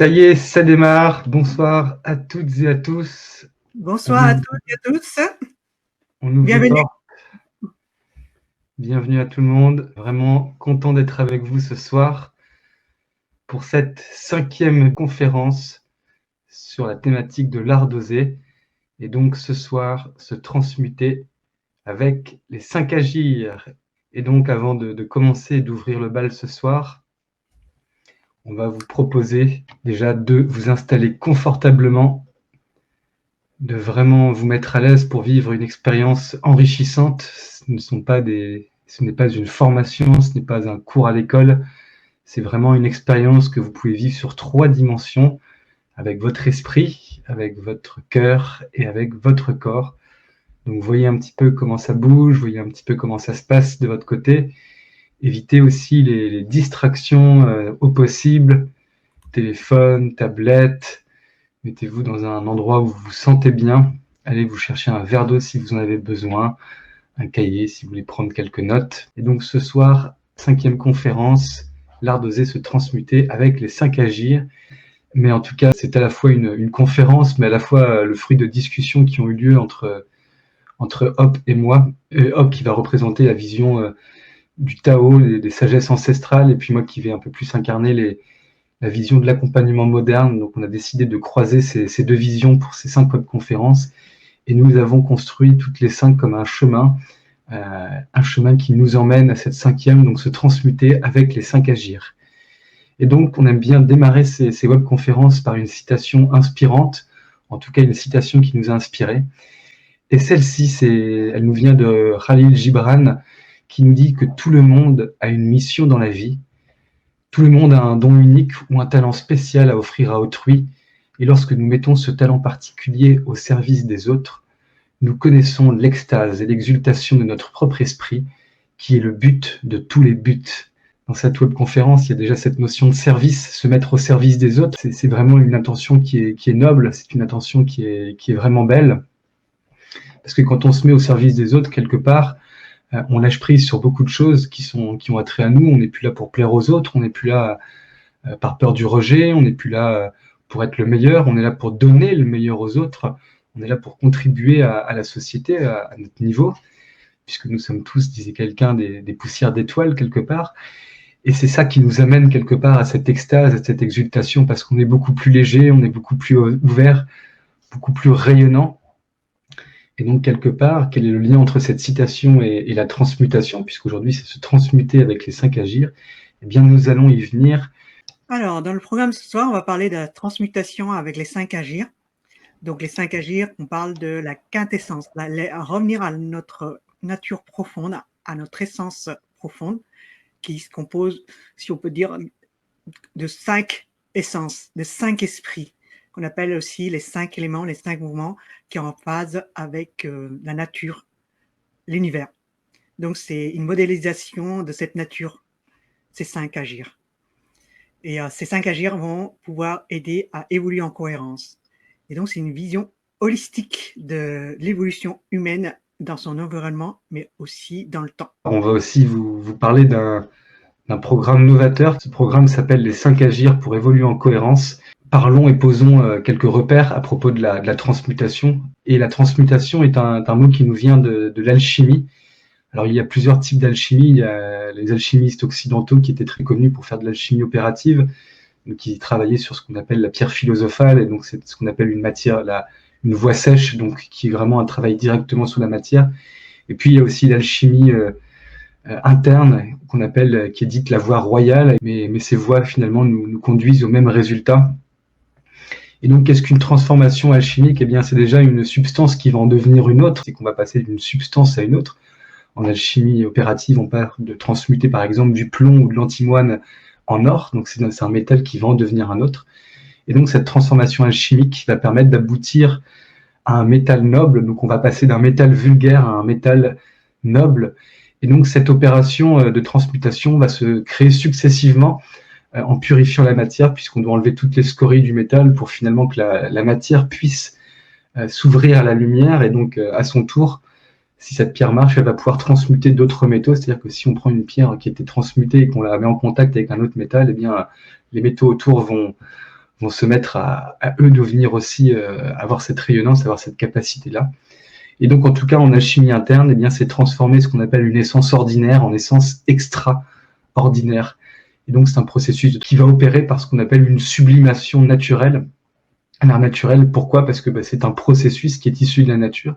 Ça y est, ça démarre. Bonsoir à toutes et à tous. Bonsoir à toutes et à tous. On ouvre les Bienvenue. portes. Bienvenue à tout le monde. Vraiment content d'être avec vous ce soir pour cette 5e conférence sur la thématique de l'art d'oser. Et donc ce soir, se transmuter avec les 5 agir. Et donc avant de commencer et d'ouvrir le bal ce soir, on va vous proposer déjà de vous installer confortablement, de vraiment vous mettre à l'aise pour vivre une expérience enrichissante. Ce n'est pas une formation, ce n'est pas un cours à l'école, c'est vraiment une expérience que vous pouvez vivre sur 3 dimensions, avec votre esprit, avec votre cœur et avec votre corps. Donc voyez un petit peu comment ça bouge, voyez un petit peu comment ça se passe de votre côté. Évitez aussi les distractions au possible, téléphone, tablette. Mettez-vous dans un endroit où vous vous sentez bien. Allez vous chercher un verre d'eau si vous en avez besoin, un cahier si vous voulez prendre quelques notes. Et donc ce soir, 5e conférence, l'art d'oser se transmuter avec les 5 agirs. Mais en tout cas, c'est à la fois une conférence, mais à la fois le fruit de discussions qui ont eu lieu entre Hop et moi. Hop qui va représenter la vision du Tao, des sagesses ancestrales, et puis moi qui vais un peu plus incarner la vision de l'accompagnement moderne. Donc on a décidé de croiser ces 2 visions pour ces 5 webconférences, et nous avons construit toutes les 5 comme un chemin qui nous emmène à cette 5e, donc se transmuter avec les 5 agirs. Et donc on aime bien démarrer ces webconférences par une citation inspirante, en tout cas une citation qui nous a inspirés. Et celle-ci, elle nous vient de Khalil Gibran, qui nous dit que tout le monde a une mission dans la vie. Tout le monde a un don unique ou un talent spécial à offrir à autrui, et lorsque nous mettons ce talent particulier au service des autres, nous connaissons l'extase et l'exultation de notre propre esprit, qui est le but de tous les buts. Dans cette webconférence, il y a déjà cette notion de service, se mettre au service des autres. C'est vraiment une intention qui est noble, c'est une intention qui est vraiment belle, parce que quand on se met au service des autres, quelque part, on lâche prise sur beaucoup de choses qui ont attrait à nous. On n'est plus là pour plaire aux autres, on n'est plus là par peur du rejet, on n'est plus là pour être le meilleur, on est là pour donner le meilleur aux autres, on est là pour contribuer à la société, à notre niveau, puisque nous sommes tous, disait quelqu'un, des poussières d'étoiles quelque part. Et c'est ça qui nous amène quelque part à cette extase, à cette exultation, parce qu'on est beaucoup plus léger, on est beaucoup plus ouvert, beaucoup plus rayonnant. Et donc, quelque part, quel est le lien entre cette citation et la transmutation, puisqu'aujourd'hui, c'est se transmuter avec les 5 agirs? Eh bien, nous allons y venir. Alors, dans le programme ce soir, on va parler de la transmutation avec les 5 agirs. Donc, les 5 agirs, on parle de la quintessence, revenir à notre nature profonde, à notre essence profonde, qui se compose, si on peut dire, de 5 essences, de 5 esprits, qu'on appelle aussi les 5 éléments, les 5 mouvements, qui sont en phase avec la nature, l'univers. Donc, c'est une modélisation de cette nature, ces 5 agirs. Et ces 5 agirs vont pouvoir aider à évoluer en cohérence. Et donc, c'est une vision holistique de l'évolution humaine dans son environnement, mais aussi dans le temps. On va aussi vous parler d'un programme novateur. Ce programme s'appelle les 5 agirs pour évoluer en cohérence. Parlons et posons quelques repères à propos de la transmutation. Et la transmutation est un mot qui nous vient de l'alchimie. Alors, il y a plusieurs types d'alchimie. Il y a les alchimistes occidentaux qui étaient très connus pour faire de l'alchimie opérative, donc qui travaillaient sur ce qu'on appelle la pierre philosophale, et donc c'est ce qu'on appelle une voie sèche, donc qui est vraiment un travail directement sur la matière. Et puis, il y a aussi l'alchimie interne, qui est dite la voie royale, mais ces voies, finalement, nous conduisent au même résultat. Et donc, qu'est-ce qu'une transformation alchimique? Eh bien, c'est déjà une substance qui va en devenir une autre, c'est qu'on va passer d'une substance à une autre. En alchimie opérative, on parle de transmuter par exemple du plomb ou de l'antimoine en or, donc c'est un métal qui va en devenir un autre. Et donc cette transformation alchimique va permettre d'aboutir à un métal noble, donc on va passer d'un métal vulgaire à un métal noble. Et donc cette opération de transmutation va se créer successivement en purifiant la matière, puisqu'on doit enlever toutes les scories du métal pour finalement que la matière puisse s'ouvrir à la lumière, et donc à son tour, si cette pierre marche, elle va pouvoir transmuter d'autres métaux. C'est-à-dire que si on prend une pierre qui était transmutée et qu'on la met en contact avec un autre métal, eh bien, les métaux autour vont vont se mettre à eux devenir aussi, avoir cette rayonnance, avoir cette capacité-là. Et donc, en tout cas, en alchimie interne, eh bien, c'est transformer ce qu'on appelle une essence ordinaire en essence extraordinaire. Et donc, c'est un processus qui va opérer par ce qu'on appelle une sublimation naturelle. Un art naturel, pourquoi? Parce que c'est un processus qui est issu de la nature.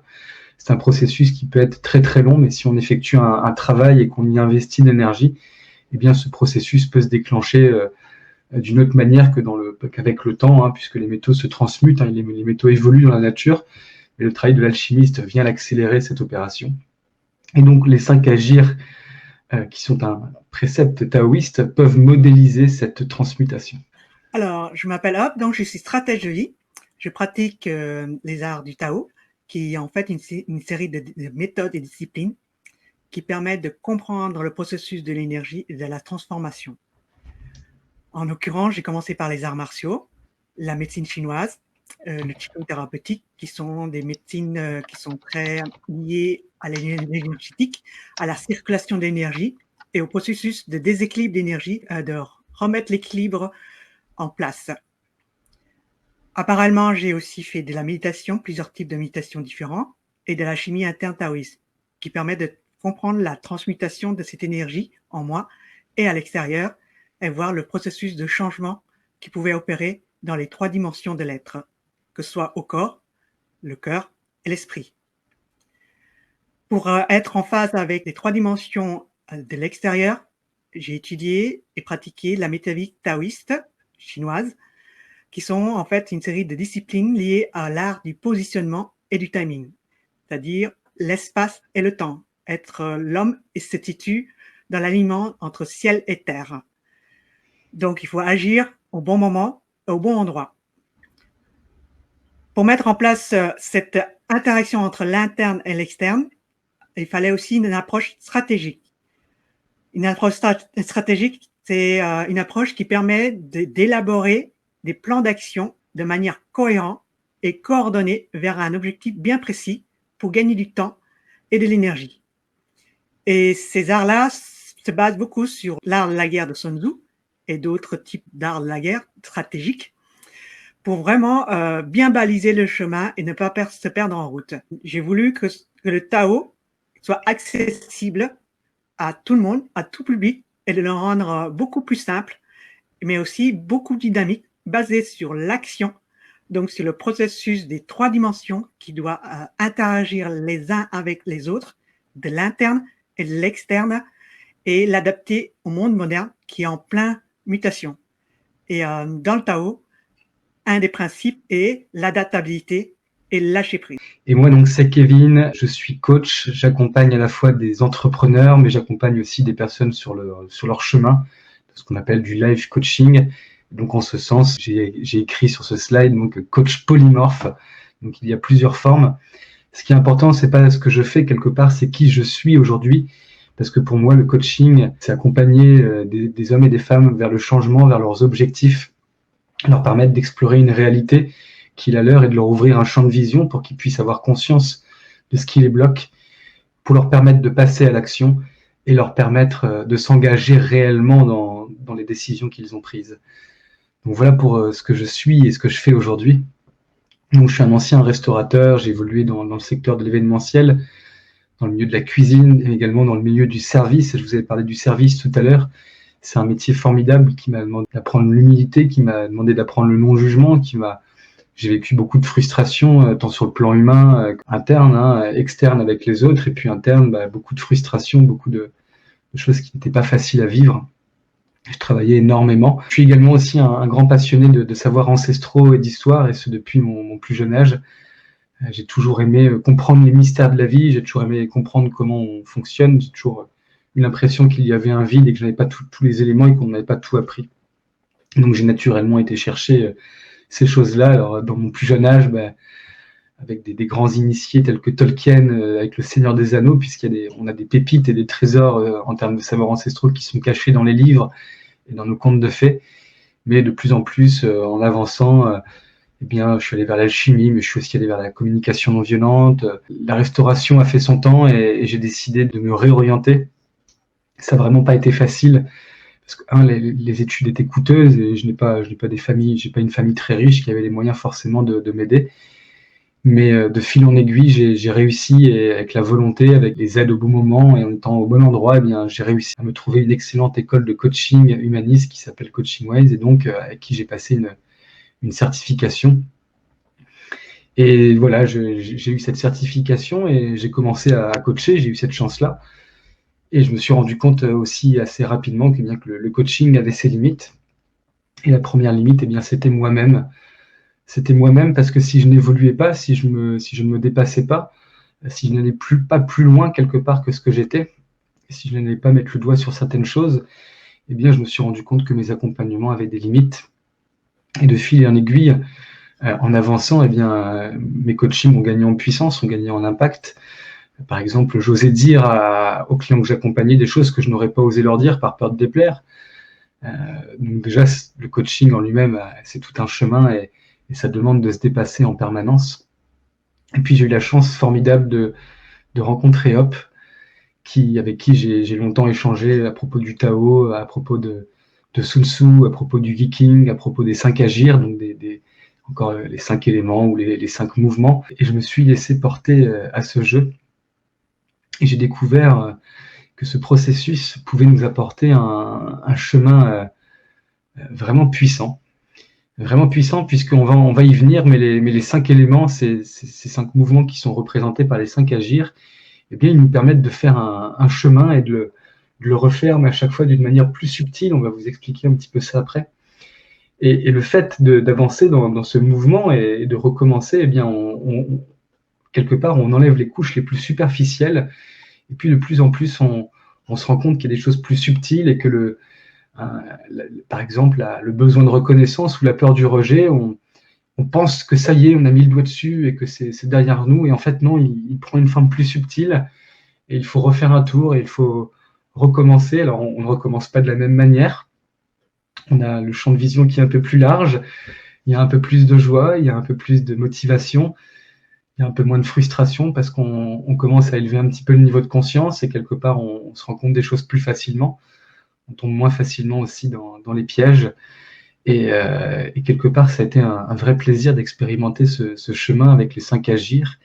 C'est un processus qui peut être très très long, mais si on effectue un travail et qu'on y investit de l'énergie, eh bien, ce processus peut se déclencher d'une autre manière qu'avec le temps, puisque les métaux se transmutent, les métaux évoluent dans la nature, mais le travail de l'alchimiste vient l'accélérer, cette opération. Et donc, les 5 agirs, qui sont un précepte taoïste, peuvent modéliser cette transmutation. Alors, je m'appelle Hop, donc je suis stratège de vie. Je pratique les arts du Tao, qui est en fait une série de méthodes et disciplines qui permettent de comprendre le processus de l'énergie et de la transformation. En l'occurrence, j'ai commencé par les arts martiaux, la médecine chinoise, le qigong thérapeutique, qui sont des médecines qui sont très liées à l'énergétique, à la circulation d'énergie et au processus de déséquilibre d'énergie, de remettre l'équilibre en place. Apparemment, j'ai aussi fait de la méditation, plusieurs types de méditation différents, et de la chimie interne taoïste, qui permet de comprendre la transmutation de cette énergie en moi et à l'extérieur, et voir le processus de changement qui pouvait opérer dans les 3 dimensions de l'être, que ce soit au corps, le cœur et l'esprit. Pour être en phase avec les 3 dimensions de l'extérieur, j'ai étudié et pratiqué la métaphysique taoïste chinoise, qui sont en fait une série de disciplines liées à l'art du positionnement et du timing, c'est-à-dire l'espace et le temps, être l'homme et se situe dans l'alignement entre ciel et terre. Donc, il faut agir au bon moment et au bon endroit. Pour mettre en place cette interaction entre l'interne et l'externe, il fallait aussi une approche stratégique. Une approche stratégique, c'est une approche qui permet d'élaborer des plans d'action de manière cohérente et coordonnée vers un objectif bien précis pour gagner du temps et de l'énergie. Et ces arts-là se basent beaucoup sur l'art de la guerre de Sun Tzu et d'autres types d'arts de la guerre stratégiques pour vraiment bien baliser le chemin et ne pas se perdre en route. J'ai voulu que le Tao soit accessible à tout le monde, à tout public, et de le rendre beaucoup plus simple, mais aussi beaucoup dynamique, basé sur l'action, donc sur le processus des 3 dimensions qui doit interagir les uns avec les autres, de l'interne et de l'externe, et l'adapter au monde moderne qui est en plein mutation. Et dans le Tao, un des principes est l'adaptabilité et le lâcher prise. Et moi, donc, c'est Kevin, je suis coach, j'accompagne à la fois des entrepreneurs, mais j'accompagne aussi des personnes sur leur chemin, ce qu'on appelle du life coaching. Donc, en ce sens, j'ai écrit sur ce slide, donc, coach polymorphe. Donc, il y a plusieurs formes. Ce qui est important, c'est pas ce que je fais quelque part, c'est qui je suis aujourd'hui. Parce que pour moi, le coaching, c'est accompagner des hommes et des femmes vers le changement, vers leurs objectifs, leur permettre d'explorer une réalité qui est la leur et de leur ouvrir un champ de vision pour qu'ils puissent avoir conscience de ce qui les bloque, pour leur permettre de passer à l'action et leur permettre de s'engager réellement dans les décisions qu'ils ont prises. Donc voilà pour ce que je suis et ce que je fais aujourd'hui. Donc je suis un ancien restaurateur, j'ai évolué dans le secteur de l'événementiel, dans le milieu de la cuisine et également dans le milieu du service. Je vous avais parlé du service tout à l'heure. C'est un métier formidable qui m'a demandé d'apprendre l'humilité, qui m'a demandé d'apprendre le non-jugement, j'ai vécu beaucoup de frustration, tant sur le plan humain, interne, externe avec les autres, et puis interne, beaucoup de frustration, beaucoup de choses qui n'étaient pas faciles à vivre. Je travaillais énormément. Je suis également aussi un grand passionné de savoirs ancestraux et d'histoire, et ce depuis mon plus jeune âge. J'ai toujours aimé comprendre les mystères de la vie, j'ai toujours aimé comprendre comment on fonctionne, j'ai toujours eu l'impression qu'il y avait un vide et que je n'avais pas tous les éléments et qu'on n'avait pas tout appris. Donc j'ai naturellement été chercher ces choses-là. Alors dans mon plus jeune âge, avec des grands initiés tels que Tolkien, avec le Seigneur des Anneaux, on a des pépites et des trésors en termes de savoirs ancestraux qui sont cachés dans les livres et dans nos contes de fées. Mais de plus en plus, en avançant, je suis allé vers l'alchimie, mais je suis aussi allé vers la communication non violente. La restauration a fait son temps et j'ai décidé de me réorienter. Ça n'a vraiment pas été facile parce que les études étaient coûteuses et je n'ai pas une famille très riche qui avait les moyens forcément de m'aider. Mais de fil en aiguille, j'ai réussi, et avec la volonté, avec les aides au bon moment et en étant au bon endroit, eh bien, j'ai réussi à me trouver une excellente école de coaching humaniste qui s'appelle Coaching Ways, et donc avec qui j'ai passé une certification. Et voilà, j'ai eu cette certification et j'ai commencé à coacher, j'ai eu cette chance-là. Et je me suis rendu compte aussi assez rapidement que bien que le coaching avait ses limites. Et la première limite, eh bien, c'était moi-même. C'était moi-même, parce que si je n'évoluais pas, si je ne me dépassais pas, si je n'allais pas plus loin quelque part que ce que j'étais, si je n'allais pas mettre le doigt sur certaines choses, eh bien, je me suis rendu compte que mes accompagnements avaient des limites. Et de fil en aiguille, en avançant, eh bien, mes coachings ont gagné en puissance, ont gagné en impact. Par exemple, j'osais dire aux clients que j'accompagnais des choses que je n'aurais pas osé leur dire par peur de déplaire. Donc déjà, le coaching en lui-même, c'est tout un chemin et ça demande de se dépasser en permanence. Et puis j'ai eu la chance formidable de rencontrer Hop, avec qui j'ai longtemps échangé à propos du Tao, à propos de Sun Tzu, à propos du Viking, à propos des 5 agirs, donc encore les 5 éléments ou les 5 mouvements. Et je me suis laissé porter à ce jeu. Et j'ai découvert que ce processus pouvait nous apporter un chemin vraiment puissant. Vraiment puissant, puisqu'on va y venir, mais les 5 éléments, ces 5 mouvements qui sont représentés par les 5 agirs, eh bien, ils nous permettent de faire un chemin et de le refaire, mais à chaque fois d'une manière plus subtile. On va vous expliquer un petit peu ça après. Et le fait d'avancer dans ce mouvement et de recommencer, eh bien, quelque part, on enlève les couches les plus superficielles, et puis de plus en plus, on se rend compte qu'il y a des choses plus subtiles et que par exemple, le besoin de reconnaissance ou la peur du rejet, on pense que ça y est, on a mis le doigt dessus et que c'est derrière nous, et en fait non, il prend une forme plus subtile et il faut refaire un tour et il faut recommencer. Alors on ne recommence pas de la même manière, on a le champ de vision qui est un peu plus large, il y a un peu plus de joie, il y a un peu plus de motivation, il y a un peu moins de frustration parce qu'on commence à élever un petit peu le niveau de conscience et quelque part on se rend compte des choses plus facilement, on tombe moins facilement aussi dans les pièges. Et quelque part, ça a été un vrai plaisir d'expérimenter ce chemin avec les 5 agirs,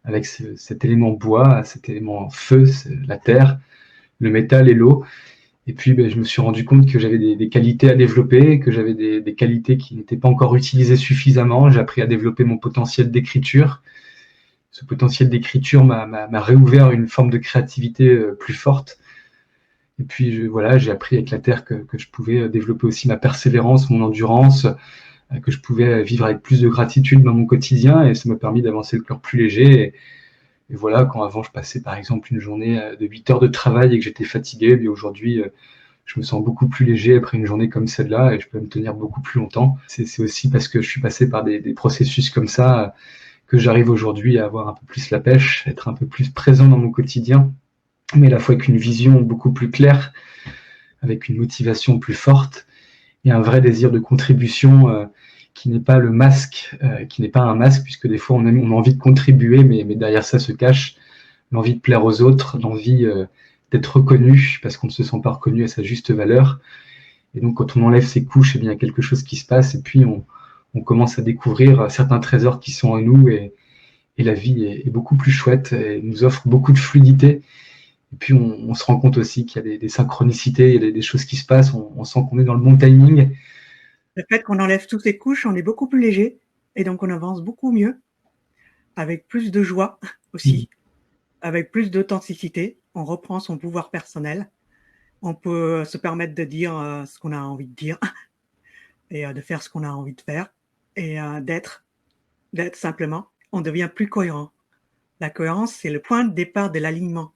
avec cet élément bois, cet élément feu, la terre, le métal et l'eau. Et puis, je me suis rendu compte que j'avais des qualités à développer, que j'avais des qualités qui n'étaient pas encore utilisées suffisamment. J'ai appris à développer mon potentiel d'écriture. Ce potentiel d'écriture m'a réouvert une forme de créativité plus forte. Et puis, voilà, j'ai appris avec la terre que je pouvais développer aussi ma persévérance, mon endurance, que je pouvais vivre avec plus de gratitude dans mon quotidien, et ça m'a permis d'avancer le cœur plus léger. Et voilà, quand avant je passais par exemple une journée de 8 heures de travail et que j'étais fatigué, bien aujourd'hui, je me sens beaucoup plus léger après une journée comme celle-là et je peux me tenir beaucoup plus longtemps. C'est aussi parce que je suis passé par des processus comme ça que j'arrive aujourd'hui à avoir un peu plus la pêche, être un peu plus présent dans mon quotidien, mais à la fois avec une vision beaucoup plus claire, avec une motivation plus forte et un vrai désir de contribution qui n'est pas le masque, qui n'est pas un masque, puisque des fois on a envie de contribuer, mais derrière ça se cache l'envie de plaire aux autres, l'envie d'être reconnu, parce qu'on ne se sent pas reconnu à sa juste valeur. Et donc quand on enlève ces couches, eh bien, il y a quelque chose qui se passe, et puis on commence à découvrir certains trésors qui sont en nous, et la vie est beaucoup plus chouette, et nous offre beaucoup de fluidité. Et puis on se rend compte aussi qu'il y a des synchronicités, il y a des choses qui se passent, on sent qu'on est dans le bon timing. Le fait qu'on enlève toutes ces couches, on est beaucoup plus léger et donc on avance beaucoup mieux, avec plus de joie aussi, avec plus d'authenticité. On reprend son pouvoir personnel. On peut se permettre de dire ce qu'on a envie de dire et de faire ce qu'on a envie de faire et d'être simplement. On devient plus cohérent. La cohérence, c'est le point de départ de l'alignement.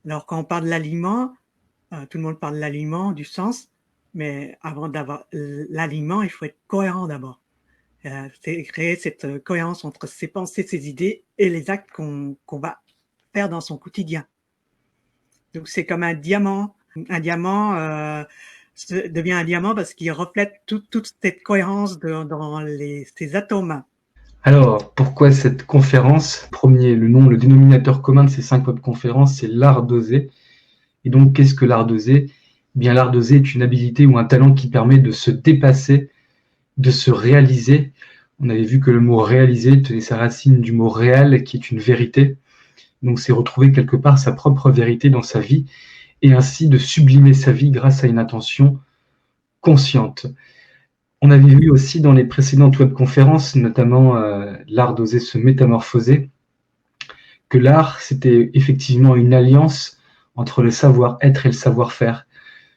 Alors quand on parle de l'alignement, tout le monde parle de l'alignement, du sens, mais avant d'avoir l'alignement, il faut être cohérent d'abord. C'est créer cette cohérence entre ses pensées, ses idées et les actes qu'on va faire dans son quotidien. Donc c'est comme un diamant. Un diamant devient un diamant parce qu'il reflète toute cette cohérence dans ces atomes. Alors, pourquoi cette conférence? Le dénominateur commun de ces 5 web conférences, c'est l'art d'oser. Et donc, qu'est-ce que l'art d'oser? Bien, l'art d'oser est une habilité ou un talent qui permet de se dépasser, de se réaliser. On avait vu que le mot réaliser tenait sa racine du mot réel, qui est une vérité. Donc, c'est retrouver quelque part sa propre vérité dans sa vie et ainsi de sublimer sa vie grâce à une attention consciente. On avait vu aussi dans les précédentes webconférences, notamment l'art d'oser se métamorphoser, que l'art, c'était effectivement une alliance entre le savoir-être et le savoir-faire.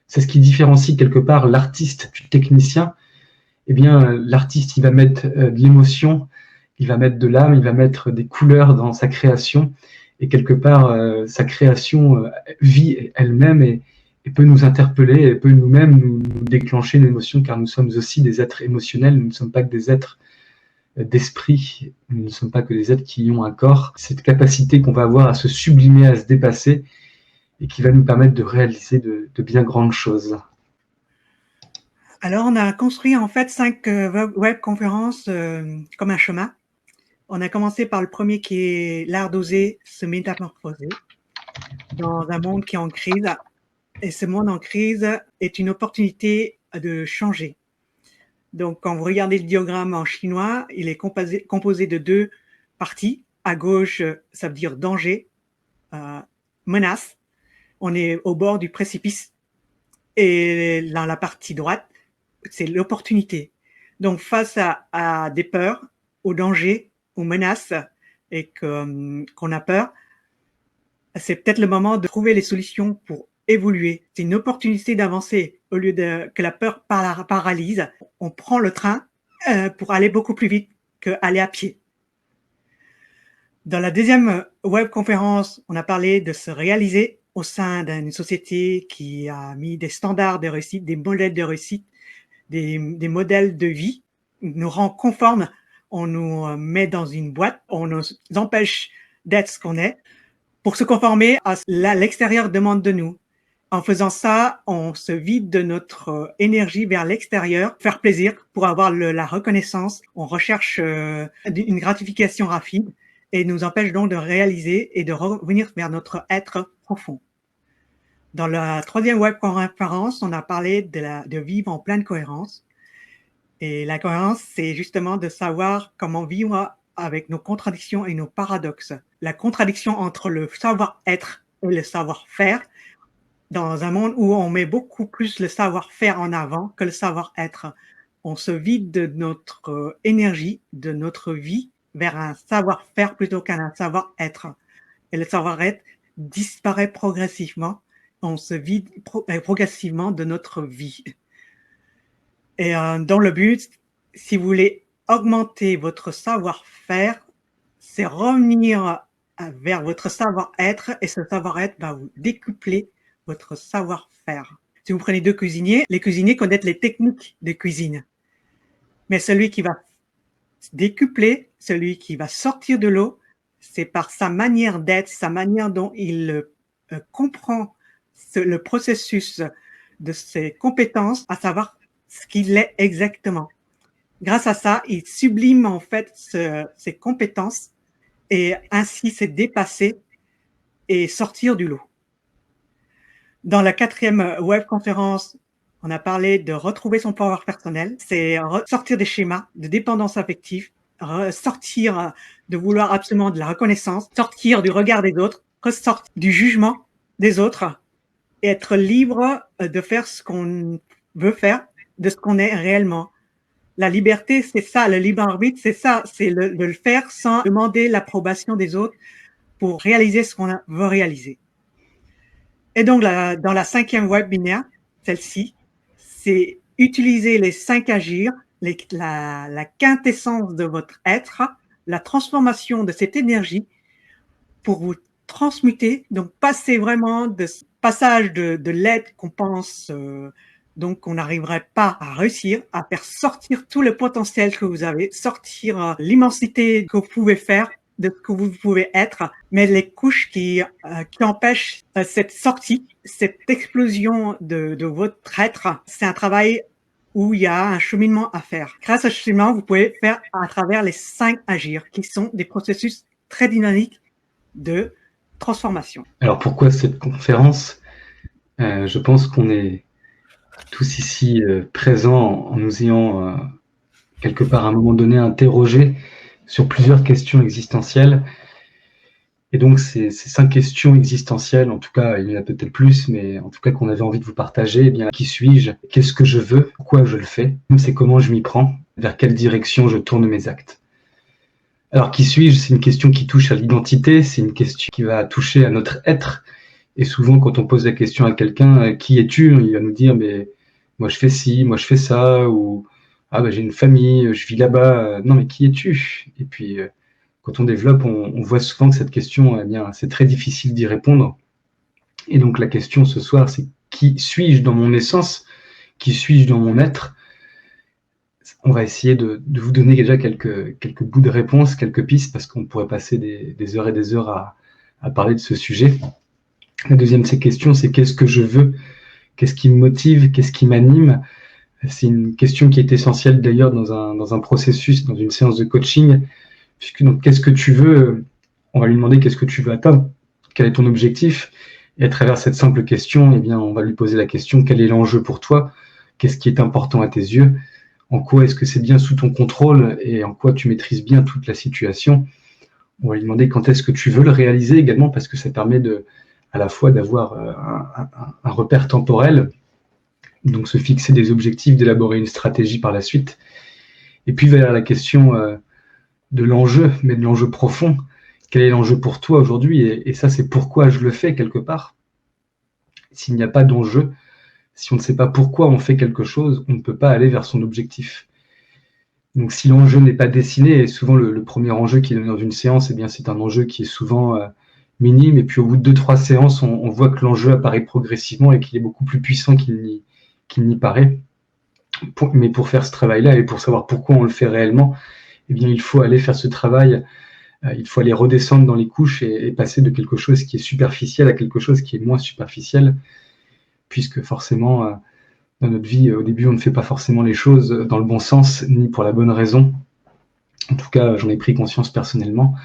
C'est ce qui différencie quelque part l'artiste du technicien. Eh bien, l'artiste, il va mettre de l'émotion, il va mettre de l'âme, il va mettre des couleurs dans sa création. Et quelque part, sa création vit elle-même et peut nous interpeller, et peut nous-mêmes nous déclencher une émotion, car nous sommes aussi des êtres émotionnels, nous ne sommes pas que des êtres d'esprit, nous ne sommes pas que des êtres qui ont un corps. Cette capacité qu'on va avoir à se sublimer, à se dépasser, et qui va nous permettre de réaliser de bien grandes choses. Alors, on a construit en fait 5 webconférences comme un chemin. On a commencé par le premier qui est l'art d'oser se métamorphoser dans un monde qui est en crise. Et ce monde en crise est une opportunité de changer. Donc, quand vous regardez le diagramme en chinois, il est composé de 2 parties. À gauche, ça veut dire danger, menace. On est au bord du précipice. Et dans la partie droite, c'est l'opportunité. Donc, face à des peurs, aux dangers, aux menaces, et qu'on a peur, c'est peut-être le moment de trouver les solutions pour évoluer. C'est une opportunité d'avancer. Au lieu que la peur paralyse, on prend le train pour aller beaucoup plus vite qu'aller à pied. Dans la deuxième webconférence, on a parlé de se réaliser au sein d'une société qui a mis des standards de réussite, des modèles de réussite, des modèles de vie, nous rend conformes, on nous met dans une boîte, on nous empêche d'être ce qu'on est pour se conformer à l'extérieur demande de nous. En faisant ça, on se vide de notre énergie vers l'extérieur, faire plaisir pour avoir la reconnaissance. On recherche une gratification rapide et nous empêche donc de réaliser et de revenir vers notre être profond. Dans la troisième webconférence, on a parlé de vivre en pleine cohérence. Et la cohérence, c'est justement de savoir comment vivre avec nos contradictions et nos paradoxes. La contradiction entre le savoir-être et le savoir-faire, dans un monde où on met beaucoup plus le savoir-faire en avant que le savoir-être. On se vide de notre énergie, de notre vie, vers un savoir-faire plutôt qu'un savoir-être. Et le savoir-être disparaît progressivement. On se vide progressivement de notre vie. Et dans le but, si vous voulez augmenter votre savoir-faire, c'est revenir vers votre savoir-être et ce savoir-être va vous décupler votre savoir-faire. Si vous prenez 2 cuisiniers, les cuisiniers connaissent les techniques de cuisine. Mais celui qui va décupler, celui qui va sortir de l'eau, c'est par sa manière d'être, sa manière dont il comprend le processus de ses compétences, à savoir ce qu'il est exactement. Grâce à ça, il sublime en fait ses compétences et ainsi se dépasser et sortir du lot. Dans la 4e webconférence, on a parlé de retrouver son pouvoir personnel, c'est sortir des schémas de dépendance affective, sortir de vouloir absolument de la reconnaissance, sortir du regard des autres, sortir du jugement des autres et être libre de faire ce qu'on veut faire, de ce qu'on est réellement. La liberté, c'est ça, le libre arbitre, c'est ça, c'est de le faire sans demander l'approbation des autres pour réaliser ce qu'on veut réaliser. Et donc, dans la 5e webinaire, celle-ci, c'est utiliser les 5 agirs, la quintessence de votre être, la transformation de cette énergie pour vous transmuter, donc passer vraiment de ce passage de l'être qu'on pense donc qu'on n'arriverait pas à réussir, à faire sortir tout le potentiel que vous avez, sortir l'immensité que vous pouvez faire, de ce que vous pouvez être, mais les couches qui empêchent cette sortie, cette explosion de votre être, c'est un travail où il y a un cheminement à faire. Grâce à ce cheminement, vous pouvez faire à travers les 5 agirs, qui sont des processus très dynamiques de transformation. Alors pourquoi cette conférence ? Je pense qu'on est tous ici présents en nous ayant quelque part à un moment donné interrogés sur plusieurs questions existentielles. Et donc ces 5 questions existentielles, en tout cas il y en a peut-être plus, mais en tout cas qu'on avait envie de vous partager, eh bien qui suis-je? Qu'est-ce que je veux? Pourquoi je le fais? C'est comment je m'y prends? Vers quelle direction je tourne mes actes? Alors qui suis-je? C'est une question qui touche à l'identité, c'est une question qui va toucher à notre être. Et souvent quand on pose la question à quelqu'un, qui es-tu? Il va nous dire, mais moi je fais ci, moi je fais ça, ou ah j'ai une famille, je vis là-bas. Non mais qui es-tu? Et puis quand on développe, on voit souvent que cette question, eh bien, c'est très difficile d'y répondre. Et donc la question ce soir, c'est qui suis-je dans mon essence? Qui suis-je dans mon être? On va essayer de vous donner déjà quelques bouts de réponse, quelques pistes, parce qu'on pourrait passer des heures et des heures à parler de ce sujet. La deuxième de ces questions, c'est qu'est-ce que je veux? Qu'est-ce qui me motive? Qu'est-ce qui m'anime? C'est une question qui est essentielle d'ailleurs dans un processus, dans une séance de coaching, puisque donc qu'est-ce que tu veux? On va lui demander qu'est-ce que tu veux atteindre? Quel est ton objectif? Et à travers cette simple question, eh bien, on va lui poser la question, quel est l'enjeu pour toi? Qu'est-ce qui est important à tes yeux? En quoi est-ce que c'est bien sous ton contrôle et en quoi tu maîtrises bien toute la situation? On va lui demander quand est-ce que tu veux le réaliser également, parce que ça permet à la fois d'avoir un repère temporel, donc se fixer des objectifs, d'élaborer une stratégie par la suite. Et puis vers la question de l'enjeu, mais de l'enjeu profond. Quel est l'enjeu pour toi aujourd'hui? Et ça, c'est pourquoi je le fais quelque part. S'il n'y a pas d'enjeu, si on ne sait pas pourquoi on fait quelque chose, on ne peut pas aller vers son objectif. Donc si l'enjeu n'est pas dessiné, et souvent le premier enjeu qui est donné dans une séance, eh bien, c'est un enjeu qui est souvent minime, et puis au bout de 2-3 séances, on voit que l'enjeu apparaît progressivement et qu'il est beaucoup plus puissant qu'il n'y paraît. Mais pour faire ce travail-là et pour savoir pourquoi on le fait réellement, eh bien, il faut aller faire ce travail, il faut aller redescendre dans les couches et passer de quelque chose qui est superficiel à quelque chose qui est moins superficiel, puisque forcément, dans notre vie, au début, on ne fait pas forcément les choses dans le bon sens, ni pour la bonne raison. En tout cas, j'en ai pris conscience personnellement.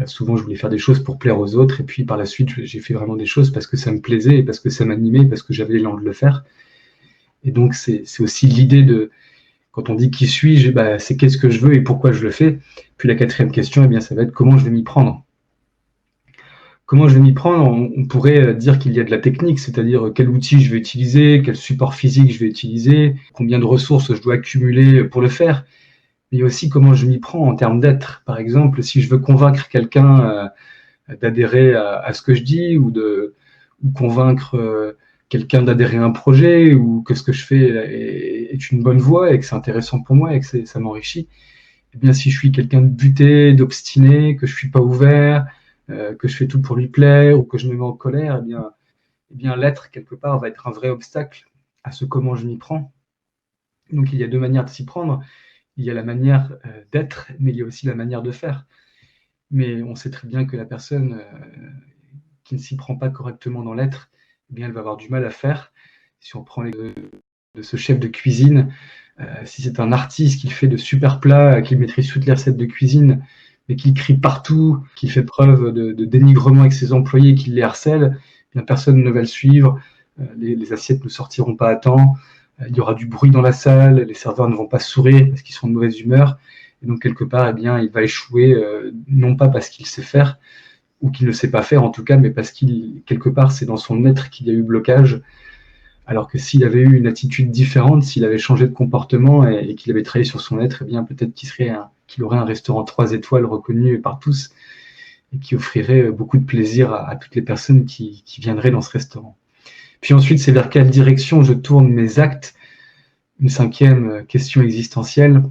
Souvent, je voulais faire des choses pour plaire aux autres, et puis par la suite, j'ai fait vraiment des choses parce que ça me plaisait, et parce que ça m'animait, parce que j'avais l'élan de le faire. Et donc, c'est aussi l'idée de, quand on dit qui suis-je, c'est qu'est-ce que je veux et pourquoi je le fais. Puis la 4e question, eh bien, ça va être comment je vais m'y prendre. Comment je vais m'y prendre? On pourrait dire qu'il y a de la technique, c'est-à-dire quel outil je vais utiliser, quel support physique je vais utiliser, combien de ressources je dois accumuler pour le faire. Mais il y a aussi comment je m'y prends en termes d'être. Par exemple, si je veux convaincre quelqu'un d'adhérer à ce que je dis, ou convaincre quelqu'un d'adhérer à un projet, ou que ce que je fais est une bonne voie et que c'est intéressant pour moi et que ça m'enrichit, eh bien, si je suis quelqu'un de buté, d'obstiné, que je ne suis pas ouvert, que je fais tout pour lui plaire, ou que je me mets en colère, eh bien l'être, quelque part, va être un vrai obstacle à ce comment je m'y prends. Donc, il y a 2 manières de s'y prendre. Il y a la manière d'être, mais il y a aussi la manière de faire. Mais on sait très bien que la personne qui ne s'y prend pas correctement dans l'être, eh bien, elle va avoir du mal à faire. Si on prend l'exemple de ce chef de cuisine, si c'est un artiste qui fait de super plats, qui maîtrise toutes les recettes de cuisine, mais qui crie partout, qui fait preuve de dénigrement avec ses employés, qui les harcèle, eh bien, personne ne va le suivre, les assiettes ne sortiront pas à temps, il y aura du bruit dans la salle, les serveurs ne vont pas sourire parce qu'ils sont de mauvaise humeur, et donc quelque part, eh bien, il va échouer, non pas parce qu'il sait faire, ou qu'il ne sait pas faire en tout cas, mais parce qu'il, quelque part, c'est dans son être qu'il y a eu blocage, alors que s'il avait eu une attitude différente, s'il avait changé de comportement et qu'il avait travaillé sur son être, eh bien peut-être qu'il aurait un restaurant 3 étoiles reconnu par tous et qui offrirait beaucoup de plaisir à toutes les personnes qui viendraient dans ce restaurant. Puis ensuite, c'est vers quelle direction je tourne mes actes. Une 5e question existentielle.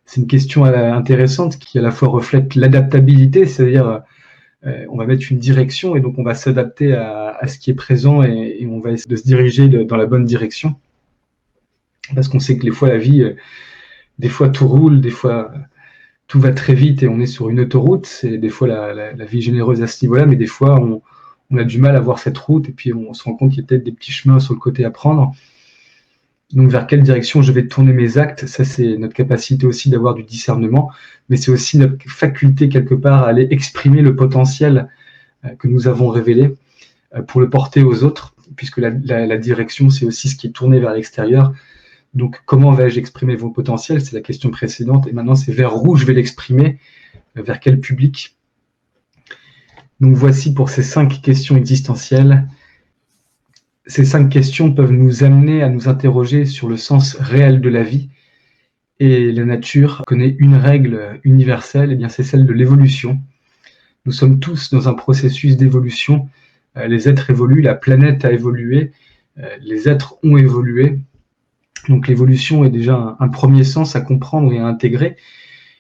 C'est une question intéressante qui à la fois reflète l'adaptabilité, c'est-à-dire on va mettre une direction et donc on va s'adapter à ce qui est présent et on va essayer de se diriger dans la bonne direction. Parce qu'on sait que des fois la vie, des fois tout roule, des fois tout va très vite et on est sur une autoroute. C'est des fois la vie généreuse à ce niveau-là, mais des fois on a du mal à voir cette route et puis on se rend compte qu'il y a peut-être des petits chemins sur le côté à prendre. Donc vers quelle direction je vais tourner mes actes, ça c'est notre capacité aussi d'avoir du discernement, mais c'est aussi notre faculté quelque part à aller exprimer le potentiel que nous avons révélé pour le porter aux autres. puisque la direction, c'est aussi ce qui est tourné vers l'extérieur. Donc, comment vais-je exprimer mon potentiel? C'est la question précédente. Et maintenant, c'est vers où je vais l'exprimer, vers quel public. Donc, voici pour ces 5 questions existentielles. Ces 5 questions peuvent nous amener à nous interroger sur le sens réel de la vie. Et la nature connaît une règle universelle, et bien c'est celle de l'évolution. Nous sommes tous dans un processus d'évolution. Les êtres évoluent, la planète a évolué, les êtres ont évolué. Donc l'évolution est déjà un premier sens à comprendre et à intégrer.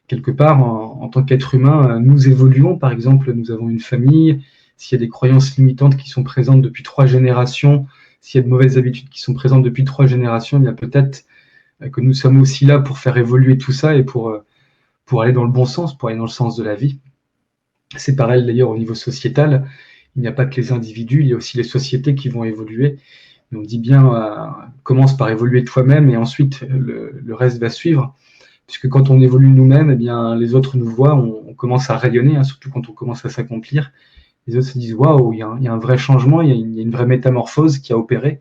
Quelque part, en tant qu'être humain, nous évoluons. Par exemple, nous avons une famille. S'il y a des croyances limitantes qui sont présentes depuis 3 générations, s'il y a de mauvaises habitudes qui sont présentes depuis 3 générations, il y a peut-être que nous sommes aussi là pour faire évoluer tout ça et pour aller dans le bon sens, pour aller dans le sens de la vie. C'est pareil d'ailleurs au niveau sociétal. Il n'y a pas que les individus, il y a aussi les sociétés qui vont évoluer. Et on dit bien, commence par évoluer toi-même et ensuite le reste va suivre. Puisque quand on évolue nous-mêmes, eh bien, les autres nous voient, on commence à rayonner, hein, surtout quand on commence à s'accomplir. Les autres se disent « Waouh, il y a un vrai changement, il y a une vraie métamorphose qui a opéré ».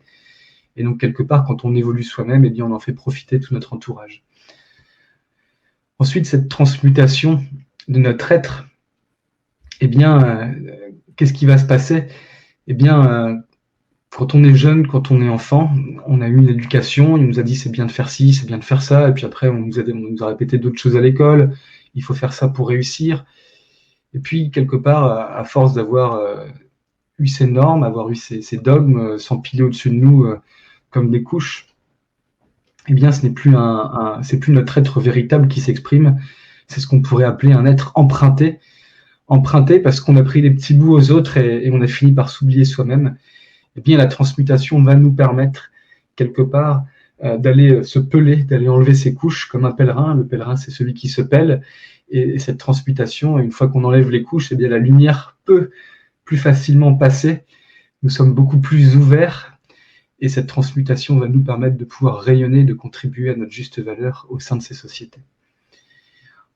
Et donc, quelque part, quand on évolue soi-même, eh bien, on en fait profiter tout notre entourage. Ensuite, cette transmutation de notre être, eh bien, qu'est-ce qui va se passer? Eh bien, quand on est jeune, quand on est enfant, on a eu une éducation, il nous a dit c'est bien de faire ci, c'est bien de faire ça, et puis après on nous a répété d'autres choses à l'école, il faut faire ça pour réussir. Et puis, quelque part, à force d'avoir eu ces normes, avoir eu ces dogmes s'empiler au-dessus de nous comme des couches, eh bien, ce n'est plus c'est plus notre être véritable qui s'exprime, c'est ce qu'on pourrait appeler un être emprunté. Emprunté parce qu'on a pris des petits bouts aux autres et on a fini par s'oublier soi-même. Eh bien, la transmutation va nous permettre, quelque part, d'aller se peler, d'aller enlever ses couches comme un pèlerin. Le pèlerin, c'est celui qui se pèle. Et cette transmutation, une fois qu'on enlève les couches, eh bien, la lumière peut plus facilement passer. Nous sommes beaucoup plus ouverts. Et cette transmutation va nous permettre de pouvoir rayonner, de contribuer à notre juste valeur au sein de ces sociétés.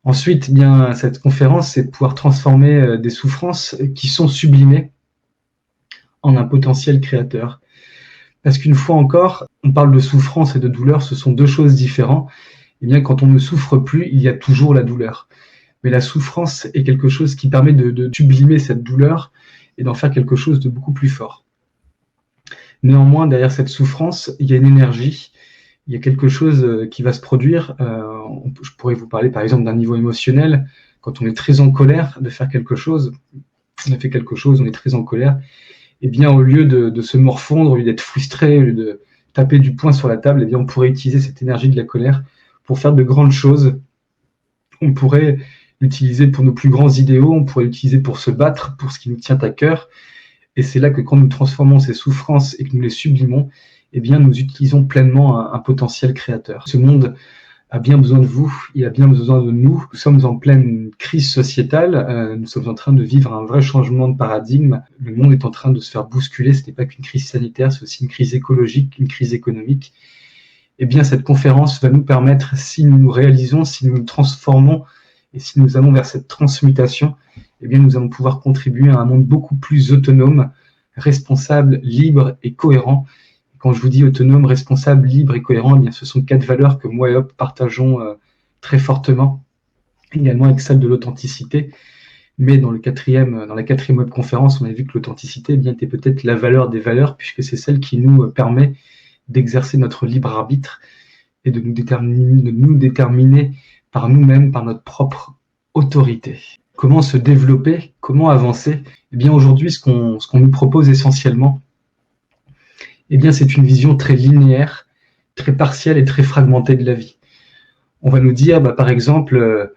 Ensuite, eh bien, cette conférence, c'est de pouvoir transformer des souffrances qui sont sublimées en un potentiel créateur. Parce qu'une fois encore, on parle de souffrance et de douleur, ce sont 2 choses différentes. Eh bien, quand on ne souffre plus, il y a toujours la douleur. Mais la souffrance est quelque chose qui permet de sublimer cette douleur et d'en faire quelque chose de beaucoup plus fort. Néanmoins, derrière cette souffrance, il y a une énergie, il y a quelque chose qui va se produire. Je pourrais vous parler par exemple d'un niveau émotionnel. Quand on est très en colère de faire quelque chose, on a fait quelque chose, on est très en colère, eh bien, au lieu de se morfondre, au lieu d'être frustré, au lieu de taper du poing sur la table, eh bien, on pourrait utiliser cette énergie de la colère pour faire de grandes choses. On pourrait l'utiliser pour nos plus grands idéaux, on pourrait l'utiliser pour se battre, pour ce qui nous tient à cœur. Et c'est là que quand nous transformons ces souffrances et que nous les sublimons, eh bien, nous utilisons pleinement un potentiel créateur. Ce monde a bien besoin de vous, il a bien besoin de nous. Nous sommes en pleine crise sociétale, nous sommes en train de vivre un vrai changement de paradigme. Le monde est en train de se faire bousculer, ce n'est pas qu'une crise sanitaire, c'est aussi une crise écologique, une crise économique. Eh bien, cette conférence va nous permettre, si nous nous réalisons, si nous nous transformons et si nous allons vers cette transmutation, eh bien, nous allons pouvoir contribuer à un monde beaucoup plus autonome, responsable, libre et cohérent. Quand je vous dis autonome, responsable, libre et cohérent, eh bien, ce sont 4 valeurs que moi et Hop partageons très fortement, également avec celle de l'authenticité. Mais dans la 4e web conférence, on a vu que l'authenticité eh bien, était peut-être la valeur des valeurs, puisque c'est celle qui nous permet d'exercer notre libre arbitre et de nous déterminer par nous-mêmes, par notre propre autorité. Comment se développer? Comment avancer? Eh bien, aujourd'hui, ce qu'on nous propose essentiellement, eh bien, c'est une vision très linéaire, très partielle et très fragmentée de la vie. On va nous dire, par exemple,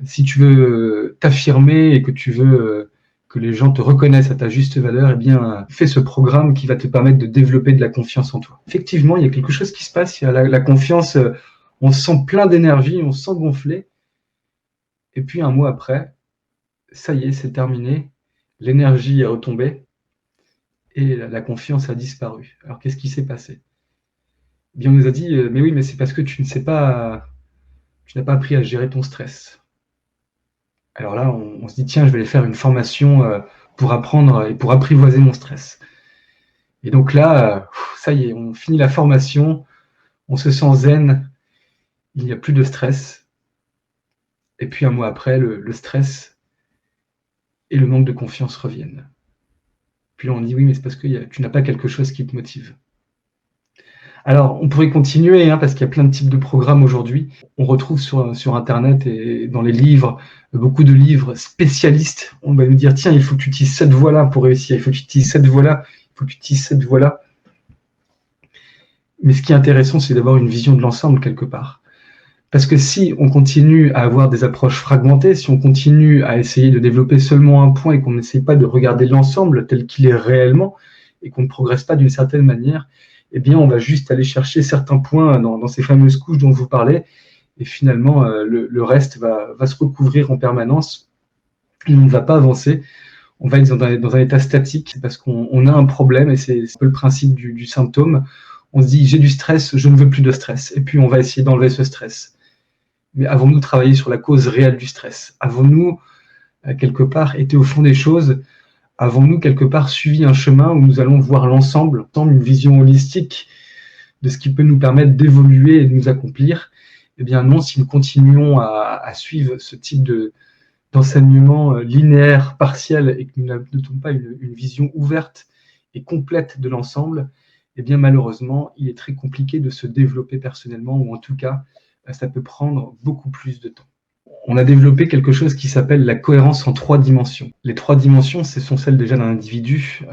si tu veux t'affirmer et que tu veux que les gens te reconnaissent à ta juste valeur, eh bien, fais ce programme qui va te permettre de développer de la confiance en toi. Effectivement, il y a quelque chose qui se passe, il y a la confiance, on se sent plein d'énergie, on se sent gonflé, et puis un mois après, ça y est, c'est terminé, l'énergie est retombée, et la confiance a disparu. Alors, qu'est-ce qui s'est passé? Eh bien, on nous a dit, mais oui, mais c'est parce que tu n'as pas appris à gérer ton stress. Alors là, on se dit, tiens, je vais aller faire une formation pour apprendre et pour apprivoiser mon stress. Et donc là, ça y est, on finit la formation, on se sent zen, il n'y a plus de stress. Et puis un mois après, le stress et le manque de confiance reviennent. Puis là, on dit oui, mais c'est parce que tu n'as pas quelque chose qui te motive. Alors, on pourrait continuer, parce qu'il y a plein de types de programmes aujourd'hui. On retrouve sur Internet et dans les livres, beaucoup de livres spécialistes. On va nous dire, tiens, il faut que tu utilises cette voie-là pour réussir, il faut que tu utilises cette voie-là, il faut que tu utilises cette voie-là. Mais ce qui est intéressant, c'est d'avoir une vision de l'ensemble quelque part. Parce que si on continue à avoir des approches fragmentées, si on continue à essayer de développer seulement un point et qu'on n'essaye pas de regarder l'ensemble tel qu'il est réellement et qu'on ne progresse pas d'une certaine manière, eh bien, on va juste aller chercher certains points dans ces fameuses couches dont je vous parlais et finalement, le reste va se recouvrir en permanence et on ne va pas avancer. On va être dans un état statique parce qu'on a un problème et c'est un peu le principe du symptôme. On se dit, j'ai du stress, je ne veux plus de stress. Et puis, on va essayer d'enlever ce stress. Mais avons-nous travaillé sur la cause réelle du stress? Avons-nous, quelque part, été au fond des choses? Avons-nous, quelque part, suivi un chemin où nous allons voir l'ensemble, une vision holistique de ce qui peut nous permettre d'évoluer et de nous accomplir? Eh bien non, si nous continuons à suivre ce type d'enseignement linéaire, partiel, et que nous n'adoptons pas une vision ouverte et complète de l'ensemble, eh bien malheureusement, il est très compliqué de se développer personnellement, ou en tout cas, ça peut prendre beaucoup plus de temps. On a développé quelque chose qui s'appelle la cohérence en 3 dimensions. Les 3 dimensions, ce sont celles déjà d'un individu,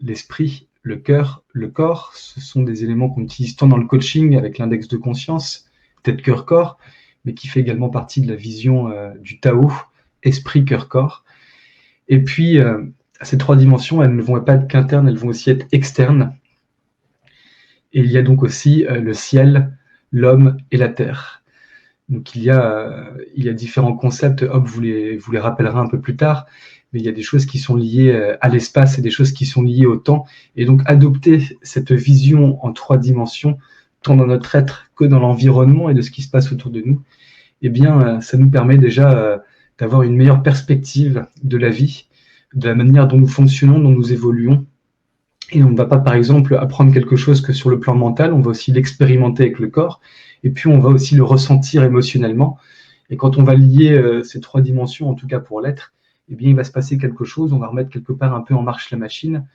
l'esprit, le cœur, le corps. Ce sont des éléments qu'on utilise tant dans le coaching avec l'index de conscience, tête, cœur, corps, mais qui fait également partie de la vision du Tao, esprit, cœur, corps. Et puis, ces 3 dimensions, elles ne vont pas être qu'internes, elles vont aussi être externes. Et il y a donc aussi le ciel, l'homme et la terre. Donc il y a différents concepts, Hobbes vous les rappellera un peu plus tard, mais il y a des choses qui sont liées à l'espace et des choses qui sont liées au temps. Et donc adopter cette vision en 3 dimensions, tant dans notre être que dans l'environnement et de ce qui se passe autour de nous, eh bien ça nous permet déjà d'avoir une meilleure perspective de la vie, de la manière dont nous fonctionnons, dont nous évoluons. Et on ne va pas, par exemple, apprendre quelque chose que sur le plan mental, on va aussi l'expérimenter avec le corps, et puis on va aussi le ressentir émotionnellement. Et quand on va lier ces 3 dimensions, en tout cas pour l'être, eh bien, il va se passer quelque chose, on va remettre quelque part un peu en marche la machine,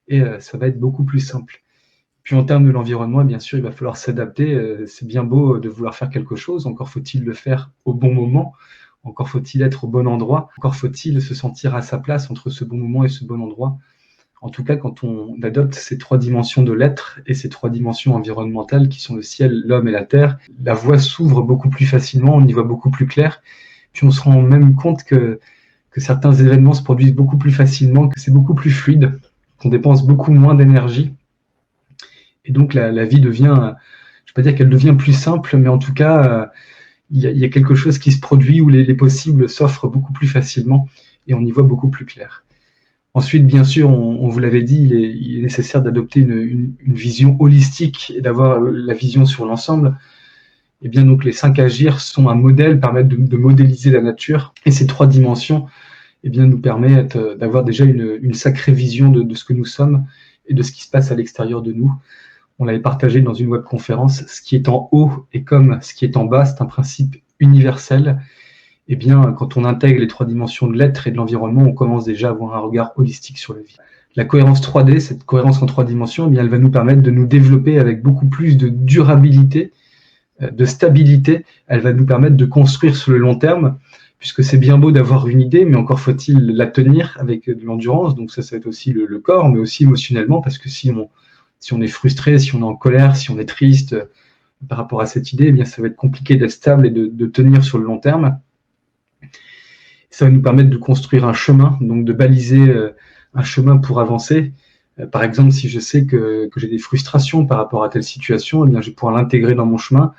et ça va être beaucoup plus simple. Puis en termes de l'environnement, bien sûr, il va falloir s'adapter. C'est bien beau de vouloir faire quelque chose, encore faut-il le faire au bon moment, encore faut-il être au bon endroit, encore faut-il se sentir à sa place entre ce bon moment et ce bon endroit. En tout cas, quand on adopte ces 3 dimensions de l'être et ces 3 dimensions environnementales qui sont le ciel, l'homme et la terre, la voie s'ouvre beaucoup plus facilement, on y voit beaucoup plus clair. Puis on se rend même compte que certains événements se produisent beaucoup plus facilement, que c'est beaucoup plus fluide, qu'on dépense beaucoup moins d'énergie. Et donc la vie devient, je ne vais pas dire qu'elle devient plus simple, mais en tout cas, il y a quelque chose qui se produit où les possibles s'offrent beaucoup plus facilement et on y voit beaucoup plus clair. Ensuite, bien sûr, on vous l'avait dit, il est nécessaire d'adopter une vision holistique et d'avoir la vision sur l'ensemble. Et bien donc les 5 agirs sont un modèle, permettent de modéliser la nature. Et ces 3 dimensions nous permettent d'avoir déjà une sacrée vision de ce que nous sommes et de ce qui se passe à l'extérieur de nous. On l'avait partagé dans une webconférence, ce qui est en haut est comme ce qui est en bas, c'est un principe universel. Eh bien, quand on intègre les 3 dimensions de l'être et de l'environnement, on commence déjà à avoir un regard holistique sur la vie. La cohérence 3D, cette cohérence en 3 dimensions, elle va nous permettre de nous développer avec beaucoup plus de durabilité, de stabilité. Elle va nous permettre de construire sur le long terme, puisque c'est bien beau d'avoir une idée, mais encore faut-il la tenir avec de l'endurance. Donc ça va être aussi le corps, mais aussi émotionnellement, parce que si on est frustré, si on est en colère, si on est triste par rapport à cette idée, eh bien ça va être compliqué d'être stable et de tenir sur le long terme. Ça va nous permettre de construire un chemin, donc de baliser un chemin pour avancer. Par exemple, si je sais que j'ai des frustrations par rapport à telle situation, eh bien, je vais pouvoir l'intégrer dans mon chemin.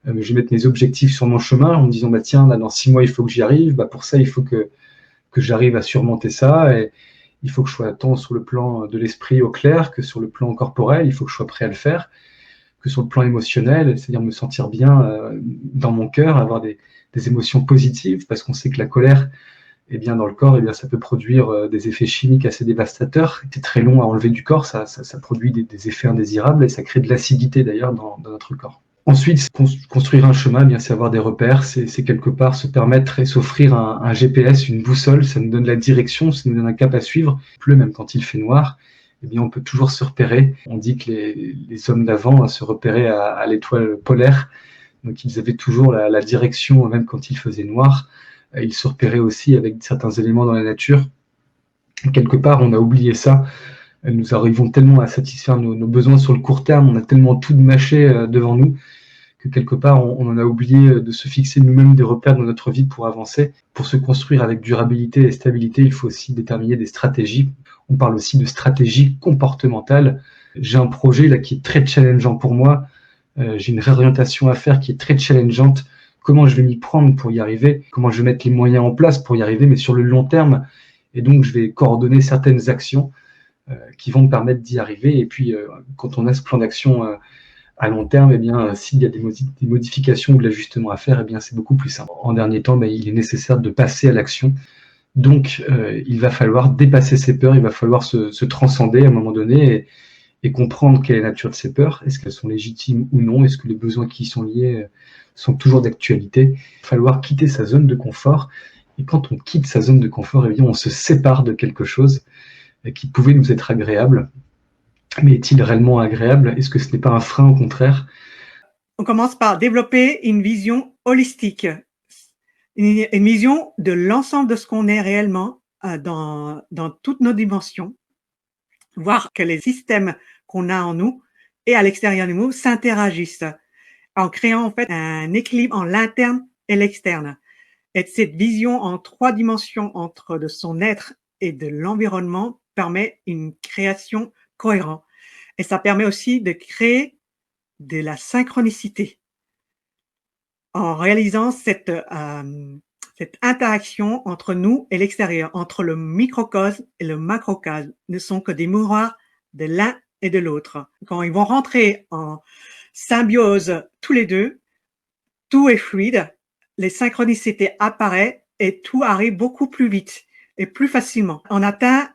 Je vais mettre mes objectifs sur mon chemin en me disant, tiens, là, dans 6 mois, il faut que j'y arrive. Pour ça, il faut que j'arrive à surmonter ça. Et il faut que je sois tant sur le plan de l'esprit au clair que sur le plan corporel. Il faut que je sois prêt à le faire. Que sur le plan émotionnel, c'est-à-dire me sentir bien dans mon cœur, avoir des émotions positives, parce qu'on sait que la colère, eh bien, dans le corps, eh bien, ça peut produire des effets chimiques assez dévastateurs. C'est très long à enlever du corps, ça produit des effets indésirables et ça crée de l'acidité d'ailleurs dans notre corps. Ensuite, construire un chemin, eh bien, c'est avoir des repères, c'est quelque part se permettre et s'offrir un GPS, une boussole, ça nous donne la direction, ça nous donne un cap à suivre. Il pleut même quand il fait noir, eh bien, on peut toujours se repérer. On dit que les hommes d'avant se repéraient à l'étoile polaire, donc ils avaient toujours la direction, même quand il faisait noir. Ils se repéraient aussi avec certains éléments dans la nature. Quelque part, on a oublié ça. Nous arrivons tellement à satisfaire nos besoins sur le court terme, on a tellement tout de mâché devant nous, que quelque part, on en a oublié de se fixer nous-mêmes des repères dans notre vie pour avancer. Pour se construire avec durabilité et stabilité, il faut aussi déterminer des stratégies. On parle aussi de stratégie comportementale. J'ai un projet là qui est très challengeant pour moi. J'ai une réorientation à faire qui est très challengeante. Comment je vais m'y prendre pour y arriver? Comment je vais mettre les moyens en place pour y arriver, mais sur le long terme? Et donc, je vais coordonner certaines actions qui vont me permettre d'y arriver. Et puis, quand on a ce plan d'action à long terme, eh bien, s'il y a des modifications ou de l'ajustement à faire, eh bien, c'est beaucoup plus simple. En dernier temps, il est nécessaire de passer à l'action. Donc, il va falloir dépasser ses peurs, il va falloir se transcender à un moment donné et comprendre quelle est la nature de ces peurs. Est-ce qu'elles sont légitimes ou non? Est-ce que les besoins qui y sont liés sont toujours d'actualité? Il va falloir quitter sa zone de confort. Et quand on quitte sa zone de confort, eh bien, on se sépare de quelque chose qui pouvait nous être agréable. Mais est-il réellement agréable? Est-ce que ce n'est pas un frein au contraire? On commence par développer une vision holistique, une vision de l'ensemble de ce qu'on est réellement dans toutes nos dimensions, voir que les systèmes qu'on a en nous et à l'extérieur de nous s'interagissent en créant en fait un équilibre en l'interne et l'externe. Et cette vision en 3 dimensions entre de son être et de l'environnement permet une création cohérente. Et ça permet aussi de créer de la synchronicité en réalisant cette interaction entre nous et l'extérieur, entre le microcosme et le macrocosme, ne sont que des miroirs de l'un et de l'autre. Quand ils vont rentrer en symbiose tous les deux, tout est fluide, les synchronicités apparaissent et tout arrive beaucoup plus vite et plus facilement. On atteint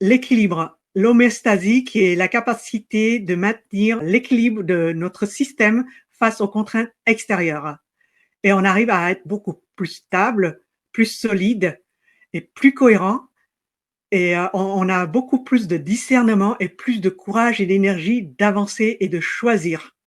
l'équilibre, l'homéostasie qui est la capacité de maintenir l'équilibre de notre système face aux contraintes extérieures. Et on arrive à être beaucoup plus stable, plus solide et plus cohérent. Et on a beaucoup plus de discernement et plus de courage et d'énergie d'avancer et de choisir.